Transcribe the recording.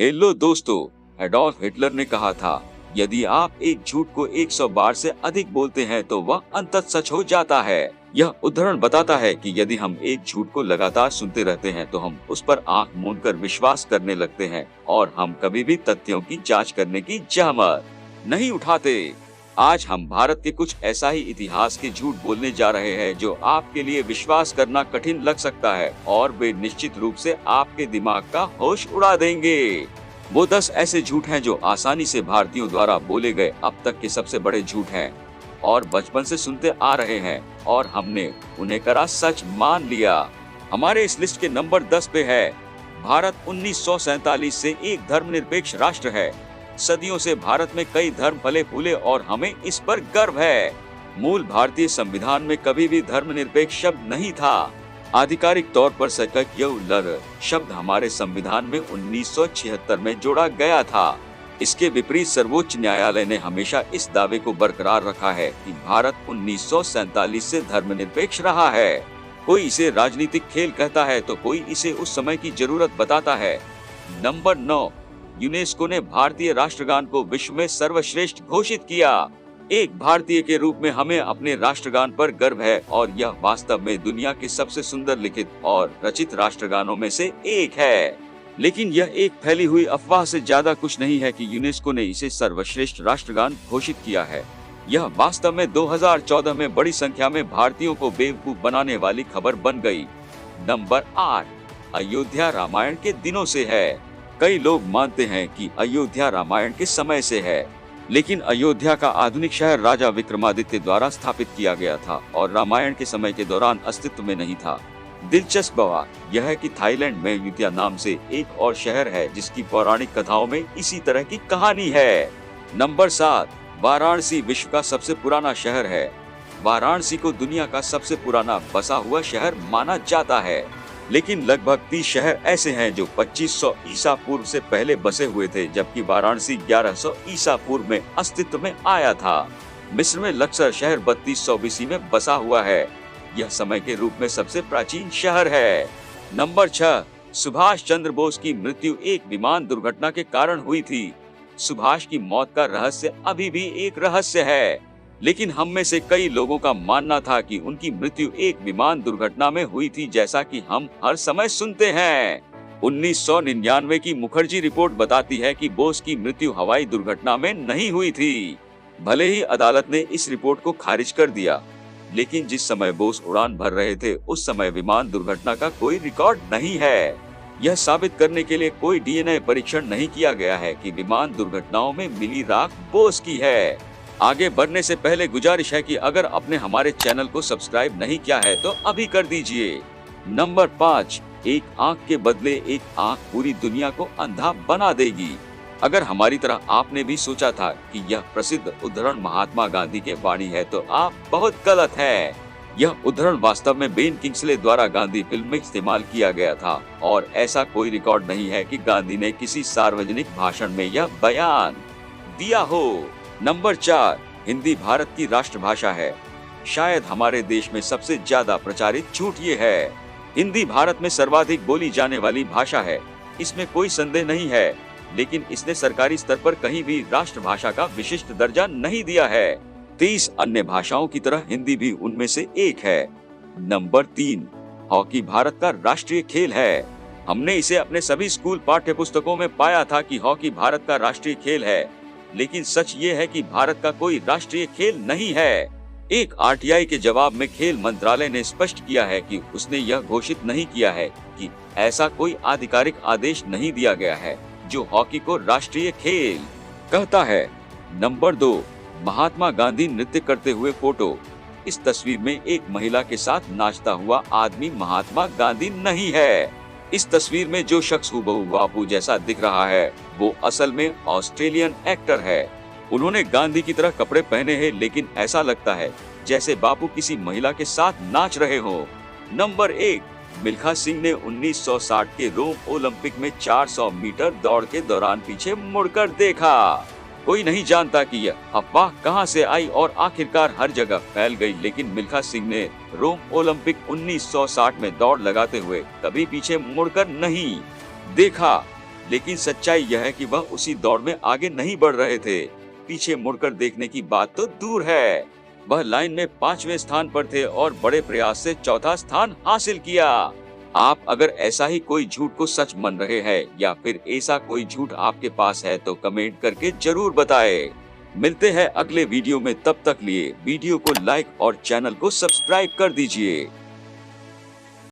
Hello दोस्तों, Adolf Hitler ने कहा था, यदि आप एक झूठ को 100 बार से अधिक बोलते हैं तो वह अंततः सच हो जाता है। यह उदाहरण बताता है कि यदि हम एक झूठ को लगातार सुनते रहते हैं तो हम उस पर आंख मूंदकर विश्वास करने लगते हैं और हम कभी भी तथ्यों की जांच करने की जहमत नहीं उठाते। आज हम भारत के कुछ ऐसा ही इतिहास के झूठ बोलने जा रहे हैं जो आपके लिए विश्वास करना कठिन लग सकता है और वे निश्चित रूप से आपके दिमाग का होश उड़ा देंगे। वो 10 ऐसे झूठ हैं जो आसानी से भारतीयों द्वारा बोले गए अब तक के सबसे बड़े झूठ हैं और बचपन से सुनते आ रहे हैं और हमने उन्हें करा सच मान लिया। हमारे इस लिस्ट के नंबर 10 पे है, भारत 1947 से एक धर्मनिरपेक्ष राष्ट्र है। सदियों से भारत में कई धर्म फले फूले और हमें इस पर गर्व है। मूल भारतीय संविधान में कभी भी धर्मनिरपेक्ष शब्द नहीं था। आधिकारिक तौर पर सेक्युलर शब्द हमारे संविधान में 1976 में जोड़ा गया था। इसके विपरीत सर्वोच्च न्यायालय ने हमेशा इस दावे को बरकरार रखा है कि भारत 1947 से धर्मनिरपेक्ष रहा है। कोई इसे राजनीतिक खेल कहता है तो कोई इसे उस समय की जरूरत बताता है। नंबर 9, यूनेस्को ने भारतीय राष्ट्रगान को विश्व में सर्वश्रेष्ठ घोषित किया। एक भारतीय के रूप में हमें अपने राष्ट्रगान पर गर्व है और यह वास्तव में दुनिया के सबसे सुंदर लिखित और रचित राष्ट्रगानों में से एक है। लेकिन यह एक फैली हुई अफवाह से ज्यादा कुछ नहीं है कि यूनेस्को ने इसे सर्वश्रेष्ठ राष्ट्रगान घोषित किया है। यह वास्तव में 2014 में बड़ी संख्या में भारतीयों को बेवकूफ बनाने वाली खबर बन गई। नंबर 8, अयोध्या रामायण के दिनों से है। कई लोग मानते हैं कि अयोध्या रामायण के समय से है, लेकिन अयोध्या का आधुनिक शहर राजा विक्रमादित्य द्वारा स्थापित किया गया था और रामायण के समय के दौरान अस्तित्व में नहीं था। दिलचस्प बात यह है कि थाईलैंड में अयोध्या नाम से एक और शहर है जिसकी पौराणिक कथाओं में इसी तरह की कहानी है। नंबर 7, वाराणसी विश्व का सबसे पुराना शहर है। वाराणसी को दुनिया का सबसे पुराना बसा हुआ शहर माना जाता है, लेकिन लगभग 30 शहर ऐसे हैं जो 2500 ईसा पूर्व से पहले बसे हुए थे, जबकि वाराणसी 1100 ईसा पूर्व में अस्तित्व में आया था। मिस्र में लक्सर शहर 3200 बीसी में बसा हुआ है। यह समय के रूप में सबसे प्राचीन शहर है। नंबर 6, सुभाष चंद्र बोस की मृत्यु एक विमान दुर्घटना के कारण हुई थी। सुभाष की मौत का रहस्य अभी भी एक रहस्य है, लेकिन हम में से कई लोगों का मानना था कि उनकी मृत्यु एक विमान दुर्घटना में हुई थी, जैसा कि हम हर समय सुनते हैं। 1999 की मुखर्जी रिपोर्ट बताती है कि बोस की मृत्यु हवाई दुर्घटना में नहीं हुई थी। भले ही अदालत ने इस रिपोर्ट को खारिज कर दिया, लेकिन जिस समय बोस उड़ान भर रहे थे उस समय विमान दुर्घटना का कोई रिकॉर्ड नहीं है। यह साबित करने के लिए कोई डीएनए परीक्षण नहीं किया गया है कि विमान दुर्घटनाओं में मिली राख बोस की है। आगे बढ़ने से पहले गुजारिश है कि अगर आपने हमारे चैनल को सब्सक्राइब नहीं किया है तो अभी कर दीजिए। नंबर 5, एक आंख के बदले एक आंख पूरी दुनिया को अंधा बना देगी। अगर हमारी तरह आपने भी सोचा था कि यह प्रसिद्ध उद्धरण महात्मा गांधी के वाणी है तो आप बहुत गलत हैं। यह उद्धरण वास्तव में बेन किंग्सले द्वारा गांधी फिल्म में इस्तेमाल किया गया था और ऐसा कोई रिकॉर्ड नहीं है कि गांधी ने किसी सार्वजनिक भाषण में यह बयान दिया हो। नंबर 4, हिंदी भारत की राष्ट्रभाषा है। शायद हमारे देश में सबसे ज्यादा प्रचारित झूठ ये है। हिंदी भारत में सर्वाधिक बोली जाने वाली भाषा है, इसमें कोई संदेह नहीं है, लेकिन इसने सरकारी स्तर पर कहीं भी राष्ट्रभाषा का विशिष्ट दर्जा नहीं दिया है। 30 अन्य भाषाओं की तरह हिंदी भी उनमें से एक है। नंबर 3, हॉकी भारत का राष्ट्रीय खेल है। हमने इसे अपने सभी स्कूल पाठ्य पुस्तकों में पाया था कि हॉकी भारत का राष्ट्रीय खेल है, लेकिन सच ये है कि भारत का कोई राष्ट्रीय खेल नहीं है। एक आरटीआई के जवाब में खेल मंत्रालय ने स्पष्ट किया है कि उसने यह घोषित नहीं किया है कि ऐसा कोई आधिकारिक आदेश नहीं दिया गया है जो हॉकी को राष्ट्रीय खेल कहता है। नंबर 2, महात्मा गांधी नृत्य करते हुए फोटो। इस तस्वीर में एक महिला के साथ नाचता हुआ आदमी महात्मा गांधी नहीं है। इस तस्वीर में जो शख्स हुबहू बापू जैसा दिख रहा है वो असल में ऑस्ट्रेलियन एक्टर है। उन्होंने गांधी की तरह कपड़े पहने हैं, लेकिन ऐसा लगता है जैसे बापू किसी महिला के साथ नाच रहे हो। नंबर 1, मिल्खा सिंह ने 1960 के रोम ओलंपिक में 400 मीटर दौड़ के दौरान पीछे मुड़कर देखा। कोई नहीं जानता कि यह अफवाह कहां से आई और आखिरकार हर जगह फैल गई, लेकिन मिल्खा सिंह ने रोम ओलंपिक 1960 में दौड़ लगाते हुए कभी पीछे मुड़कर नहीं देखा। लेकिन सच्चाई यह है कि वह उसी दौड़ में आगे नहीं बढ़ रहे थे। पीछे मुड़कर देखने की बात तो दूर है। वह लाइन में 5वें स्थान पर थे और बड़े प्रयास से चौथा स्थान हासिल किया। आप अगर ऐसा ही कोई झूठ को सच मान रहे हैं या फिर ऐसा कोई झूठ आपके पास है तो कमेंट करके जरूर बताएं। मिलते हैं अगले वीडियो में, तब तक लिए वीडियो को लाइक और चैनल को सब्सक्राइब कर दीजिए।